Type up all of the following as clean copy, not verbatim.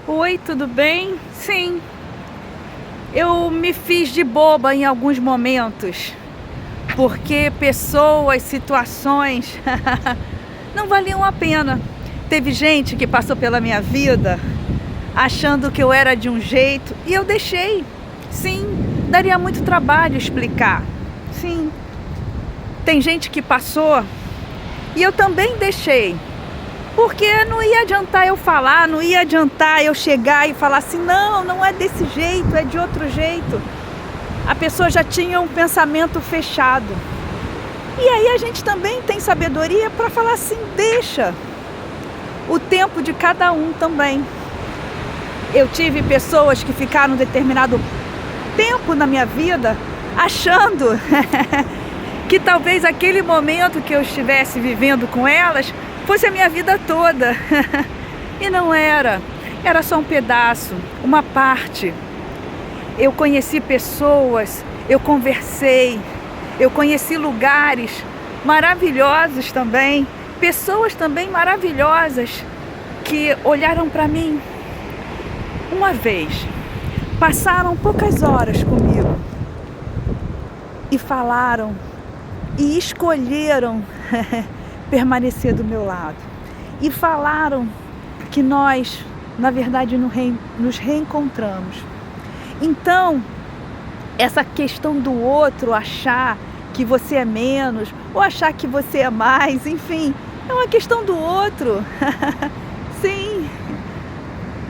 Oi, tudo bem? Sim, eu me fiz de boba em alguns momentos, porque pessoas, situações não valiam a pena. Teve gente que passou pela minha vida achando que eu era de um jeito e eu deixei. Sim, daria muito trabalho explicar. Sim, tem gente que passou e eu também deixei. Porque não ia adiantar eu falar, não ia adiantar eu chegar e falar assim, não, não é desse jeito, é de outro jeito. A pessoa já tinha um pensamento fechado. E aí a gente também tem sabedoria para falar assim, deixa o tempo de cada um também. Eu tive pessoas que ficaram um determinado tempo na minha vida achando que talvez aquele momento que eu estivesse vivendo com elas fosse a minha vida toda. E não era. Era só um pedaço, uma parte. Eu conheci pessoas, eu conversei, eu conheci lugares maravilhosos também, pessoas também maravilhosas que olharam para mim uma vez, passaram poucas horas comigo e falaram e escolheram permanecer do meu lado. E falaram que nós, na verdade, nos reencontramos. Então, essa questão do outro achar que você é menos, ou achar que você é mais, enfim, é uma questão do outro. Sim,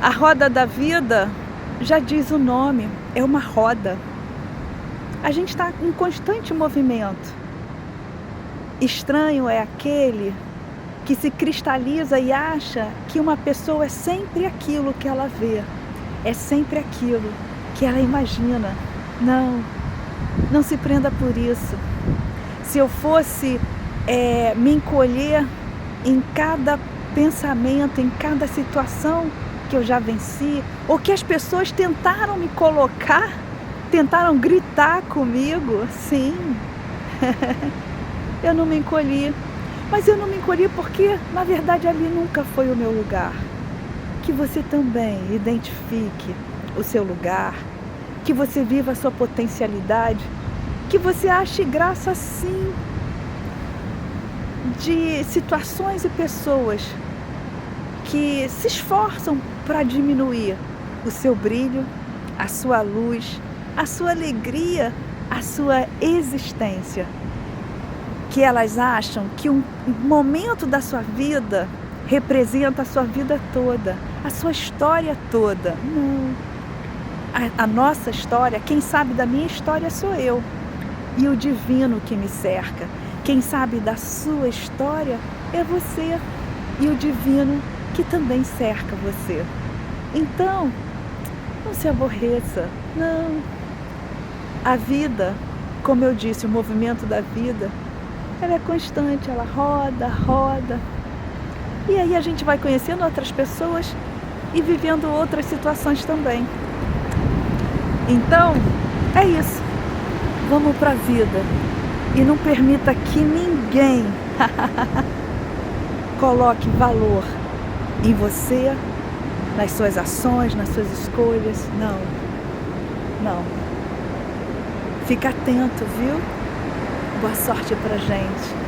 a roda da vida já diz o nome, é uma roda. A gente está em constante movimento. Estranho é aquele que se cristaliza e acha que uma pessoa é sempre aquilo que ela vê, é sempre aquilo que ela imagina. Não, não se prenda por isso. Se eu fosse me encolher em cada pensamento, em cada situação que eu já venci, ou que as pessoas tentaram me colocar, tentaram gritar comigo, sim. Eu não me encolhi, mas eu não me encolhi porque, na verdade, ali nunca foi o meu lugar. Que você também identifique o seu lugar, que você viva a sua potencialidade, que você ache graça, sim, de situações e pessoas que se esforçam para diminuir o seu brilho, a sua luz, a sua alegria, a sua existência. Que elas acham que um momento da sua vida representa a sua vida toda, a sua história toda. Não. A nossa história, quem sabe da minha história sou eu. E o divino que me cerca. Quem sabe da sua história é você. E o divino que também cerca você. Então, não se aborreça. Não. A vida, como eu disse, o movimento da vida, ela é constante, ela roda, roda. E aí a gente vai conhecendo outras pessoas e vivendo outras situações também. Então, é isso. Vamos para a vida. E não permita que ninguém coloque valor em você, nas suas ações, nas suas escolhas. Não. Não. Fica atento, viu? Boa sorte pra gente.